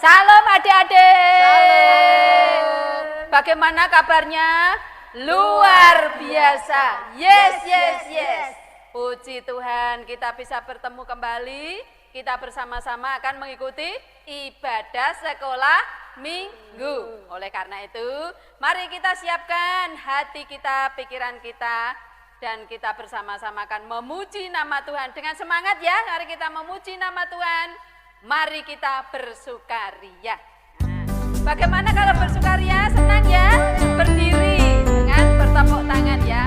Salam adik-adik. Salam. Bagaimana kabarnya? Luar biasa. Yes. Puji Tuhan, kita bisa bertemu kembali. Kita bersama-sama akan mengikuti ibadah sekolah minggu. Oleh karena itu, mari kita siapkan hati kita, pikiran kita, dan kita bersama-sama akan memuji nama Tuhan dengan semangat ya. Mari kita memuji nama Tuhan. Mari kita bersukaria. Nah, bagaimana kalau bersukaria? Senang ya? Berdiri dengan bertepuk tangan ya.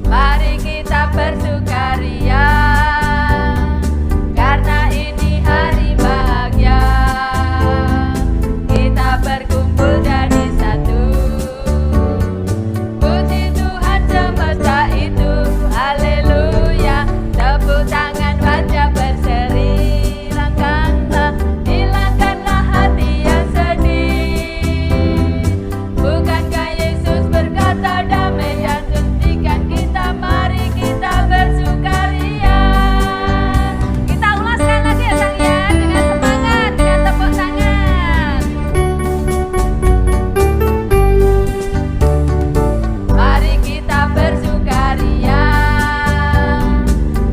Mari kita bersukaria karena ini hari bahagia. Kita berkumpul jadi satu. Puji Tuhan semesta itu, haleluya. Tepuk tangan wajah berseri. Hilangkanlah hati yang sedih. Bukankah Yesus berkata damai yang suntikan kita? Mari kita bersukaria. Kita ulaskan lagi ya Sang ya, dengan semangat, dengan tepuk tangan. Mari kita bersukaria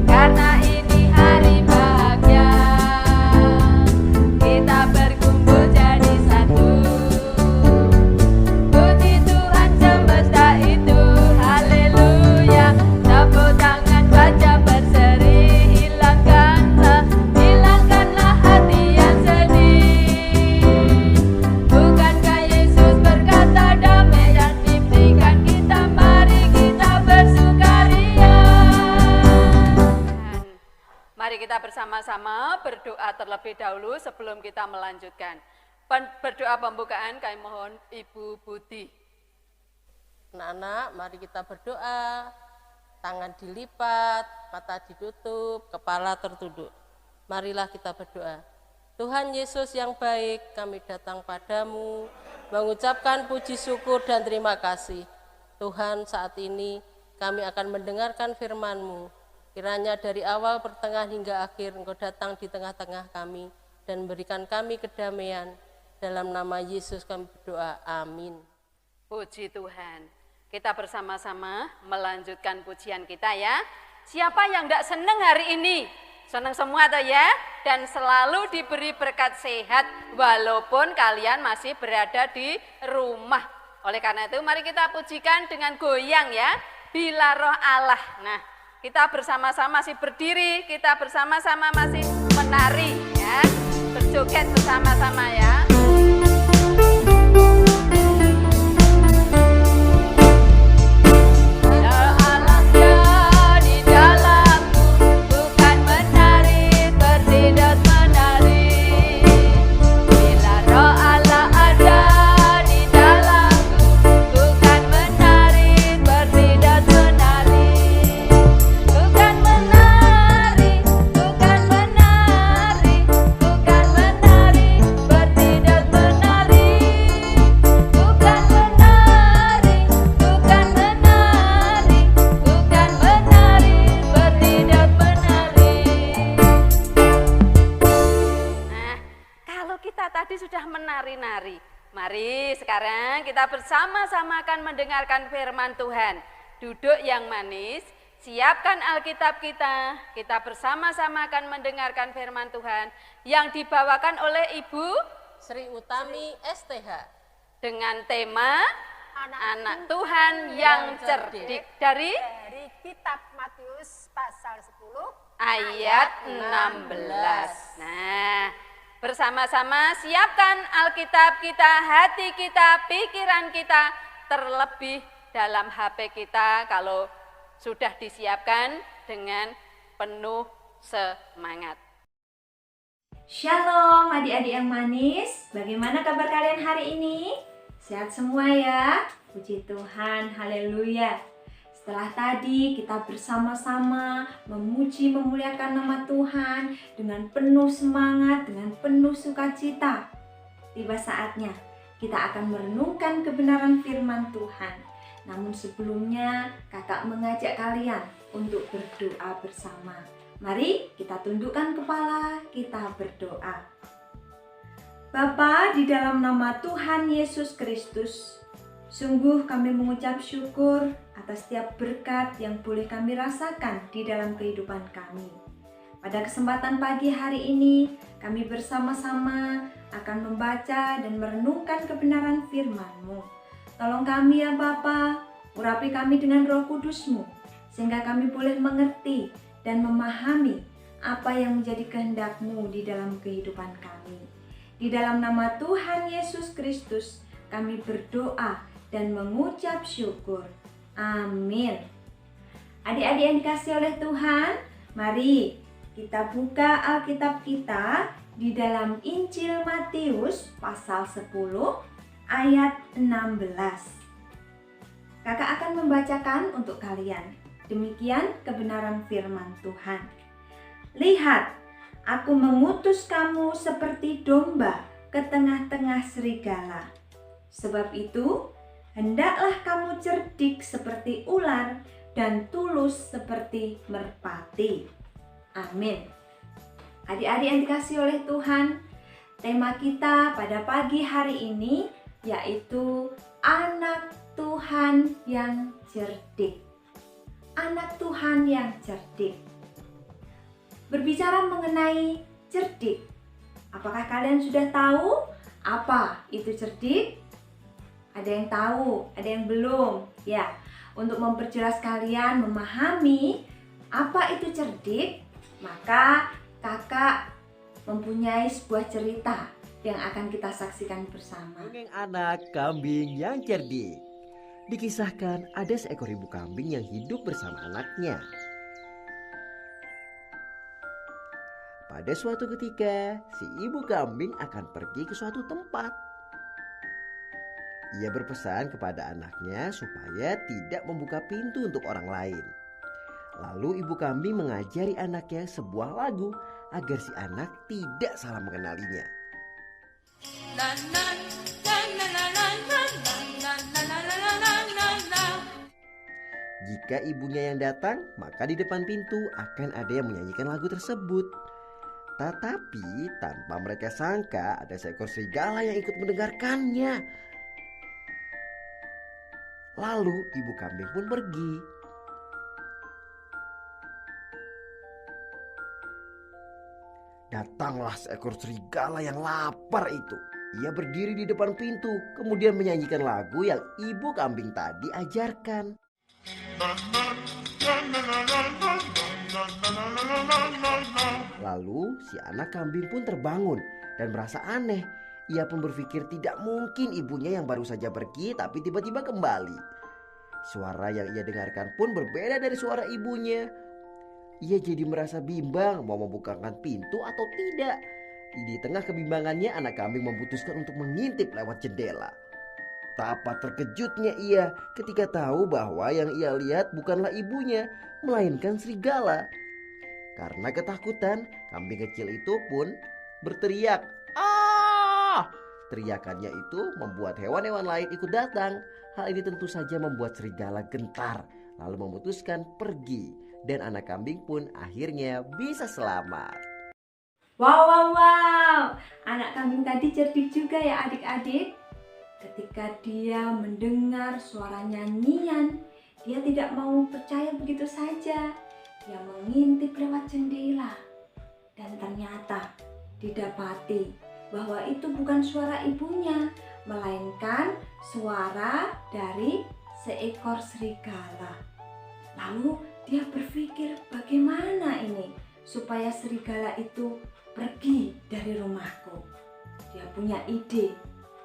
karena ini hari bahagia. Kita berkumpul jadi satu. Puji Tuhan semesta itu, haleluya. Tepuk tangan wajah berseri. Hilangkanlah hati yang sedih. Bukankah Yesus berkata damai yang diberikan kita? Mari kita bersukaria. Mari kita bersama-sama berdoa terlebih dahulu sebelum kita melanjutkan. Berdoa pembukaan kami mohon Ibu Budi. Anak-anak, mari kita berdoa. Tangan dilipat, mata ditutup, kepala tertunduk. Marilah kita berdoa. Tuhan Yesus yang baik, kami datang padamu, mengucapkan puji syukur dan terima kasih. Tuhan, saat ini kami akan mendengarkan firman-Mu. Kiranya dari awal, pertengahan hingga akhir, Engkau datang di tengah-tengah kami dan berikan kami kedamaian. Dalam nama Yesus kami berdoa, amin. Puji Tuhan. Kita bersama-sama melanjutkan pujian kita ya. Siapa yang tidak senang hari ini? Senang semua toh ya? Dan selalu diberi berkat sehat walaupun kalian masih berada di rumah. Oleh karena itu mari kita pujikan dengan goyang ya. Bila roh Allah. Nah, kita bersama-sama masih berdiri, kita bersama-sama masih menari ya. Berjoget bersama-sama ya. Mari sekarang kita bersama-sama akan mendengarkan firman Tuhan. Duduk yang manis, siapkan Alkitab kita. Kita bersama-sama akan mendengarkan firman Tuhan yang dibawakan oleh Ibu Sri Utami STH dengan tema Anak Tuhan yang cerdik dari kitab Matius pasal 10 ayat 16. Nah, bersama-sama siapkan Alkitab kita, hati kita, pikiran kita, terlebih dalam HP kita kalau sudah disiapkan dengan penuh semangat. Shalom adik-adik yang manis, bagaimana kabar kalian hari ini? Sehat semua ya? Puji Tuhan, haleluya. Setelah tadi kita bersama-sama memuji memuliakan nama Tuhan dengan penuh semangat, dengan penuh sukacita. Tiba saatnya kita akan merenungkan kebenaran firman Tuhan. Namun sebelumnya kakak mengajak kalian untuk berdoa bersama. Mari kita tundukkan kepala, kita berdoa. Bapa, di dalam nama Tuhan Yesus Kristus, sungguh kami mengucap syukur atas setiap berkat yang boleh kami rasakan di dalam kehidupan kami. Pada kesempatan pagi hari ini, kami bersama-sama akan membaca dan merenungkan kebenaran firman-Mu. Tolong kami ya Bapa, urapi kami dengan Roh Kudus-Mu, sehingga kami boleh mengerti dan memahami apa yang menjadi kehendak-Mu di dalam kehidupan kami. Di dalam nama Tuhan Yesus Kristus, kami berdoa dan mengucap syukur. Amin. Adik-adik yang dikasihi oleh Tuhan, mari kita buka Alkitab kita di dalam Injil Matius pasal 10 ayat 16. Kakak akan membacakan untuk kalian. Demikian kebenaran firman Tuhan. Lihat, aku mengutus kamu seperti domba ke tengah-tengah serigala. Sebab itu, hendaklah kamu cerdik seperti ular dan tulus seperti merpati. Amin. Adik-adik yang dikasihi oleh Tuhan, tema kita pada pagi hari ini yaitu anak Tuhan yang cerdik. Anak Tuhan yang cerdik. Berbicara mengenai cerdik, apakah kalian sudah tahu apa itu cerdik? Ada yang tahu, ada yang belum. Ya, untuk memperjelas kalian memahami apa itu cerdik, maka kakak mempunyai sebuah cerita yang akan kita saksikan bersama. Dongeng anak kambing yang cerdik. Dikisahkan ada seekor ibu kambing yang hidup bersama anaknya. Pada suatu ketika, si ibu kambing akan pergi ke suatu tempat. Ia berpesan kepada anaknya supaya tidak membuka pintu untuk orang lain. Lalu ibu kambing mengajari anaknya sebuah lagu agar si anak tidak salah mengenalinya. Jika ibunya yang datang, maka di depan pintu akan ada yang menyanyikan lagu tersebut. Tetapi tanpa mereka sangka ada seekor serigala yang ikut mendengarkannya. Lalu ibu kambing pun pergi. Datanglah seekor serigala yang lapar itu. Ia berdiri di depan pintu, kemudian menyanyikan lagu yang ibu kambing tadi ajarkan. Lalu si anak kambing pun terbangun dan merasa aneh. Ia pun berpikir tidak mungkin ibunya yang baru saja pergi tapi tiba-tiba kembali. Suara yang ia dengarkan pun berbeda dari suara ibunya. Ia jadi merasa bimbang mau membukakan pintu atau tidak. Di tengah kebimbangannya, anak kambing memutuskan untuk mengintip lewat jendela. Betapa terkejutnya ia ketika tahu bahwa yang ia lihat bukanlah ibunya, melainkan serigala. Karena ketakutan, kambing kecil itu pun berteriak, "Ah!" Teriakannya itu membuat hewan-hewan lain ikut datang. Hal ini tentu saja membuat serigala gentar, lalu memutuskan pergi. Dan anak kambing pun akhirnya bisa selamat. Wow. Anak kambing tadi cerdik juga ya adik-adik. Ketika dia mendengar suara nyanyian, dia tidak mau percaya begitu saja. Dia mengintip lewat jendela. Dan ternyata didapati bahwa itu bukan suara ibunya, melainkan suara dari seekor serigala. Lalu dia berpikir, bagaimana ini supaya serigala itu pergi dari rumahku. Dia punya ide.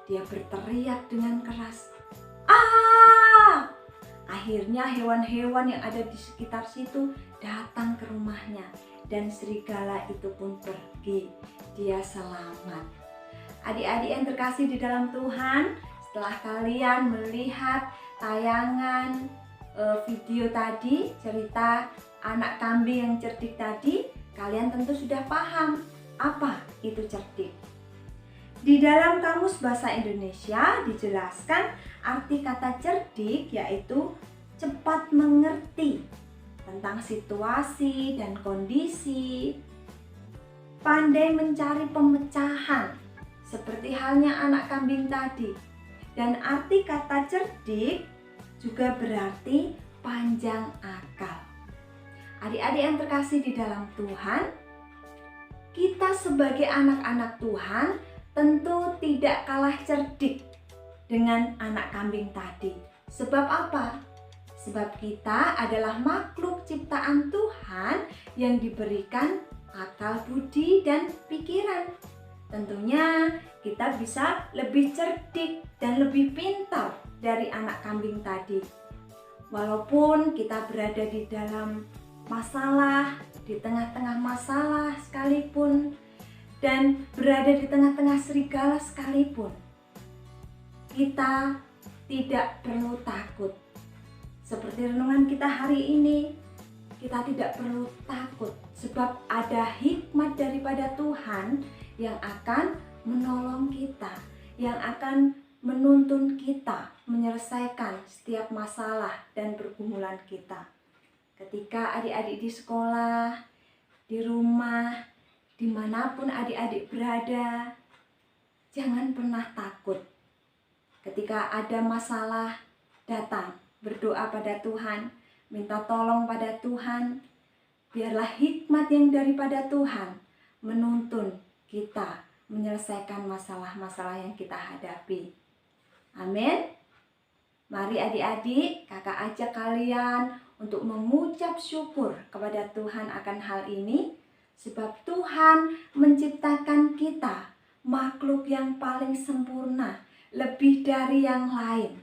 Dia berteriak dengan keras, "Ah!" Akhirnya hewan-hewan yang ada di sekitar situ datang ke rumahnya. Dan serigala itu pun pergi. Dia selamat. Adik-adik yang terkasih di dalam Tuhan, setelah kalian melihat tayangan video tadi, cerita anak kambing yang cerdik tadi, kalian tentu sudah paham apa itu cerdik. Di dalam Kamus Bahasa Indonesia dijelaskan arti kata cerdik yaitu cepat mengerti tentang situasi dan kondisi, pandai mencari pemecahan seperti halnya anak kambing tadi. Dan arti kata cerdik juga berarti panjang akal. Adik-adik yang terkasih di dalam Tuhan, kita sebagai anak-anak Tuhan tentu tidak kalah cerdik dengan anak kambing tadi. Sebab apa? Sebab kita adalah makhluk ciptaan Tuhan yang diberikan akal budi dan pikiran. Tentunya kita bisa lebih cerdik dan lebih pintar dari anak kambing tadi. Walaupun kita berada di dalam masalah, di tengah-tengah masalah sekalipun, dan berada di tengah-tengah serigala sekalipun, kita tidak perlu takut. Seperti renungan kita hari ini, kita tidak perlu takut sebab ada hikmat daripada Tuhan yang akan menolong kita, yang akan menuntun kita menyelesaikan setiap masalah dan pergumulan kita. Ketika adik-adik di sekolah, di rumah, dimanapun adik-adik berada, jangan pernah takut. Ketika ada masalah, datang berdoa pada Tuhan, minta tolong pada Tuhan. Biarlah hikmat yang daripada Tuhan menuntun kita menyelesaikan masalah-masalah yang kita hadapi. Amin. Mari adik-adik, kakak ajak kalian untuk mengucap syukur kepada Tuhan akan hal ini. Sebab Tuhan menciptakan kita makhluk yang paling sempurna, lebih dari yang lain.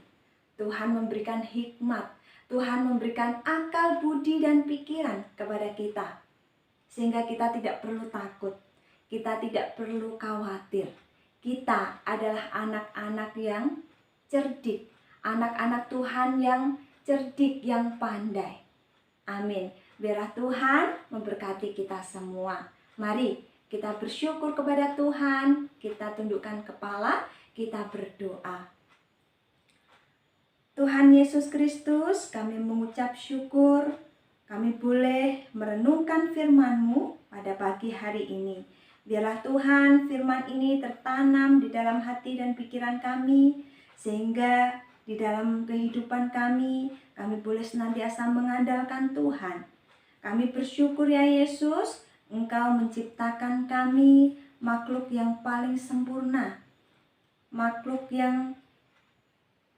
Tuhan memberikan hikmat, Tuhan memberikan akal budi dan pikiran kepada kita. Sehingga kita tidak perlu takut, kita tidak perlu khawatir. Kita adalah anak-anak yang cerdik, anak-anak Tuhan yang cerdik, yang pandai. Amin. Biarlah Tuhan memberkati kita semua. Mari kita bersyukur kepada Tuhan, kita tundukkan kepala, kita berdoa. Tuhan Yesus Kristus, kami mengucap syukur, kami boleh merenungkan firman-Mu pada pagi hari ini. Biarlah Tuhan firman ini tertanam di dalam hati dan pikiran kami, sehingga di dalam kehidupan kami boleh senantiasa mengandalkan Tuhan. Kami bersyukur ya Yesus, Engkau menciptakan kami makhluk yang paling sempurna, makhluk yang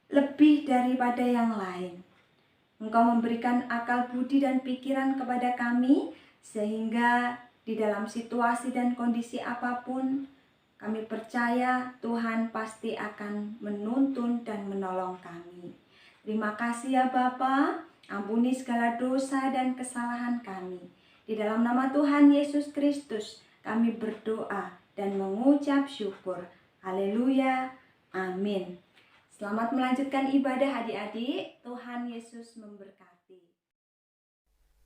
lebih daripada yang lain. Engkau memberikan akal budi dan pikiran kepada kami, sehingga di dalam situasi dan kondisi apapun, kami percaya Tuhan pasti akan menuntun dan menolong kami. Terima kasih ya Bapa. Ampuni segala dosa dan kesalahan kami. Di dalam nama Tuhan Yesus Kristus, kami berdoa dan mengucap syukur. Haleluya. Amin. Selamat melanjutkan ibadah adik-adik. Tuhan Yesus memberkati.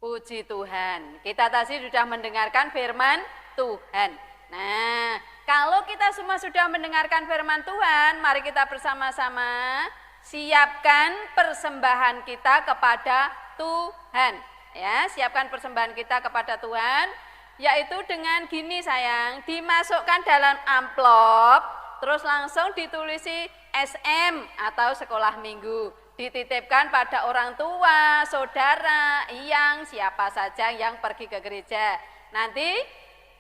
Puji Tuhan. Kita tadi sudah mendengarkan firman Tuhan. Nah, kalau kita semua sudah mendengarkan firman Tuhan, mari kita bersama-sama siapkan persembahan kita kepada Tuhan. Ya, siapkan persembahan kita kepada Tuhan, yaitu dengan gini sayang, dimasukkan dalam amplop, terus langsung ditulisi SM atau sekolah minggu. Dititipkan pada orang tua, saudara, yang siapa saja yang pergi ke gereja. Nanti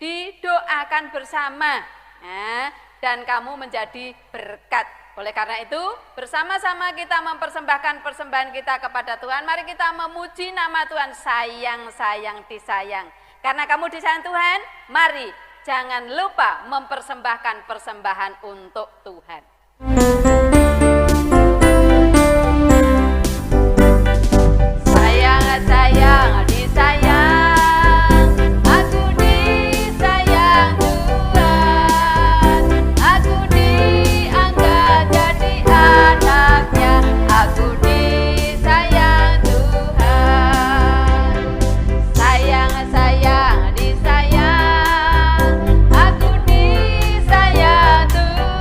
didoakan bersama, nah, dan kamu menjadi berkat. Oleh karena itu, bersama-sama kita mempersembahkan persembahan kita kepada Tuhan. Mari kita memuji nama Tuhan, sayang, disayang. Karena kamu disayang Tuhan, mari jangan lupa mempersembahkan persembahan untuk Tuhan. Sayang, disayang, aku disayang Tuhan, aku diangkat jadi anaknya, aku disayang Tuhan. Sayang, disayang, aku disayang Tuhan.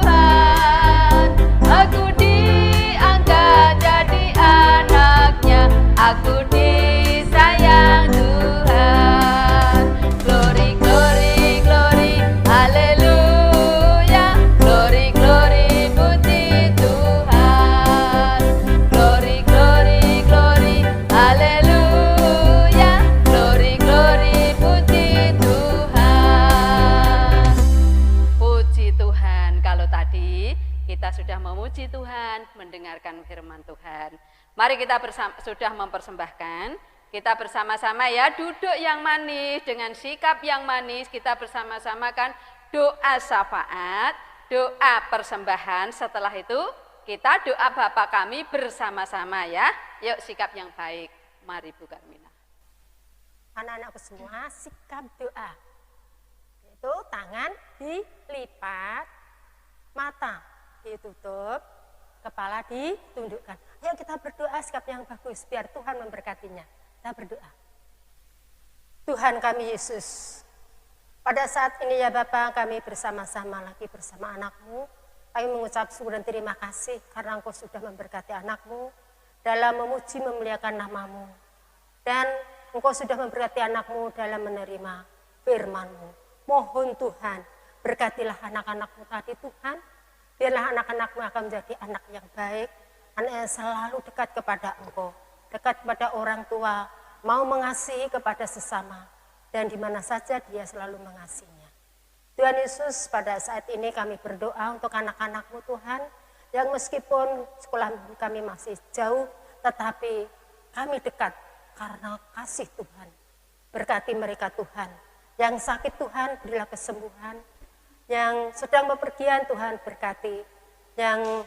Mari kita sudah mempersembahkan, kita bersama-sama ya duduk yang manis dengan sikap yang manis, kita bersama-sama kan doa syafaat, doa persembahan. Setelah itu kita doa Bapa kami bersama-sama ya. Yuk sikap yang baik. Mari Bu Karmina. Anak-anakku semua, sikap doa. Itu tangan dilipat, mata ditutup, kepala ditundukkan. Ayo kita berdoa sikap yang bagus biar Tuhan memberkatinya. Kita berdoa. Tuhan kami Yesus, pada saat ini ya Bapa, kami bersama-sama lagi bersama anak-Mu. Kami mengucap syukur dan terima kasih karena Engkau sudah memberkati anak-Mu dalam memuji memuliakan nama-Mu. Dan Engkau sudah memberkati anak-Mu dalam menerima firman-Mu. Mohon Tuhan, berkatilah anak-anak-Mu tadi Tuhan. Biarlah anak-anak-Mu akan menjadi anak yang baik, anak yang selalu dekat kepada Engkau, dekat kepada orang tua, mau mengasihi kepada sesama, dan di mana saja dia selalu mengasihinya. Tuhan Yesus, pada saat ini kami berdoa untuk anak-anak-Mu Tuhan, yang meskipun sekolah kami masih jauh, tetapi kami dekat karena kasih Tuhan. Berkati mereka Tuhan, yang sakit Tuhan berilah kesembuhan, yang sedang bepergian Tuhan berkati, yang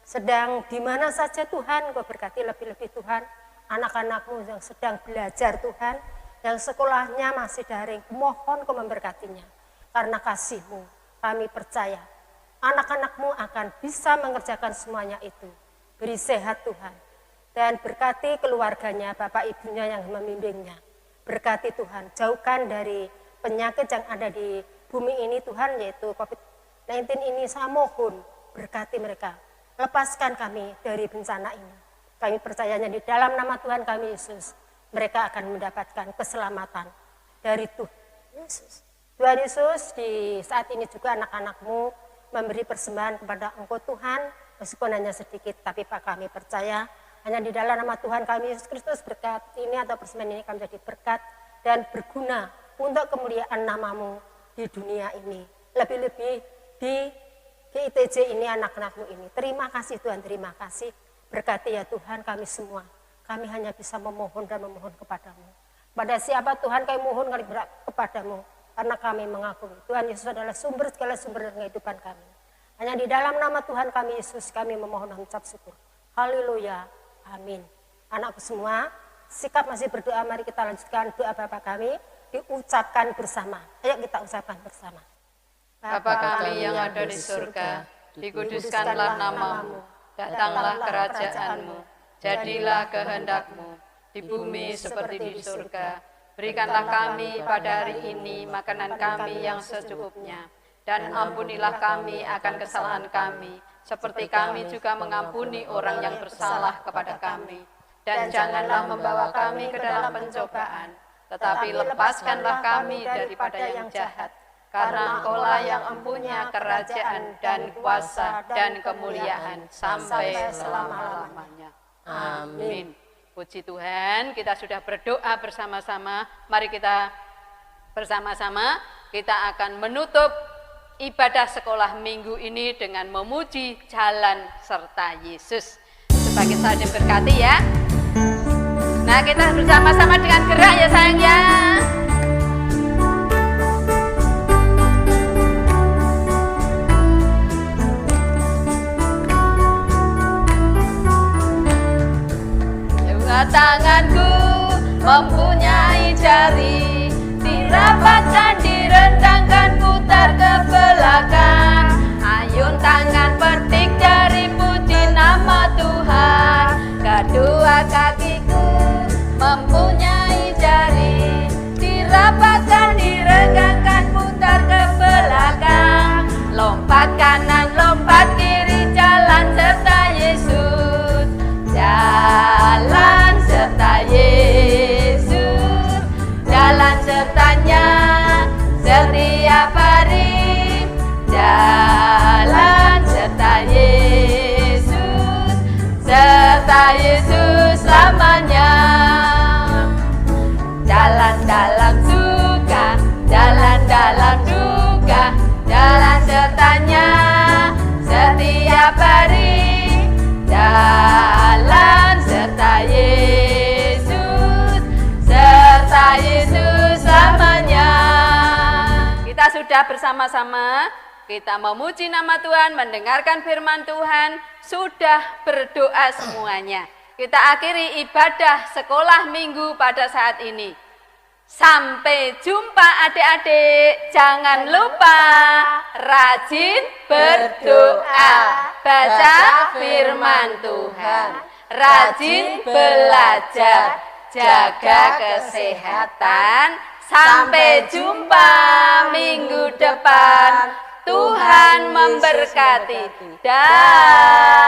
sedang di mana saja Tuhan Engkau berkati lebih-lebih Tuhan, anak-anak-Mu yang sedang belajar Tuhan, yang sekolahnya masih daring, mohon Kau memberkatinya, karena kasih-Mu kami percaya, anak-anak-Mu akan bisa mengerjakan semuanya itu, beri sehat Tuhan, dan berkati keluarganya, bapak ibunya yang membimbingnya, berkati Tuhan, jauhkan dari penyakit yang ada di bumi ini Tuhan, yaitu COVID-19 ini. Saya mohon berkati mereka, lepaskan kami dari bencana ini. Kami percayanya di dalam nama Tuhan kami Yesus, mereka akan mendapatkan keselamatan dari Tuhan Yesus. Tuhan Yesus, di saat ini juga anak-anak-Mu memberi persembahan kepada Engkau Tuhan, meskipun hanya sedikit, tapi Pak kami percaya hanya di dalam nama Tuhan kami Yesus Kristus berkat ini atau persembahan ini kami jadi berkat dan berguna untuk kemuliaan nama-Mu di dunia ini, lebih-lebih di ITJ ini, anak-anak-Mu ini. Terima kasih Tuhan, terima kasih. Berkati ya Tuhan kami semua. Kami hanya bisa memohon dan memohon kepadamu. Pada siapa Tuhan kami mohon kali kepadamu, karena kami mengakui Tuhan Yesus adalah segala sumber kehidupan kami. Hanya di dalam nama Tuhan kami Yesus kami memohon dan mengucap syukur. Haleluya, amin. Anakku semua, sikap masih berdoa, mari kita lanjutkan doa Bapa kami, diucapkan bersama. Ayo kita ucapkan bersama. Bapa kami yang ada di surga, dikuduskanlah nama-Mu, datanglah kerajaan-Mu, jadilah kehendak-Mu, di bumi seperti di surga. Berikanlah kami pada hari ini makanan kami yang secukupnya, dan ampunilah kami akan kesalahan kami, seperti kami juga mengampuni orang yang bersalah kepada kami. Dan janganlah membawa kami ke dalam pencobaan, tetapi lepaskanlah kami daripada yang jahat, karena Engkau-lah yang mempunyai kerajaan dan kuasa dan kemuliaan sampai selama-lamanya. Amin. Puji Tuhan, kita sudah berdoa bersama-sama. Mari kita bersama-sama, kita akan menutup ibadah sekolah minggu ini dengan memuji jalan serta Yesus. Sebagai saling berkati ya. Nah, kita bersama-sama dengan gerak ya sayang ya. Dua tanganku mempunyai jari, dirapatkan, direndangkan, putar ke belakang. Ayun tangan petik jari, puji nama Tuhan. Kedua kakiku mempunyai jari, dirapatkan, diregangkan, putar ke belakang. Lompat kanan, lompat kiri, jalan serta Yesus. Jalan serta Yesus, jalan sertanya setiap hari. Jalan serta sudah bersama-sama, kita memuji nama Tuhan, mendengarkan firman Tuhan, sudah berdoa semuanya. Kita akhiri ibadah sekolah minggu pada saat ini. Sampai jumpa adik-adik, jangan lupa rajin berdoa, baca firman Tuhan, rajin belajar, jaga kesehatan. Sampai jumpa minggu depan. Tuhan memberkati. Dah.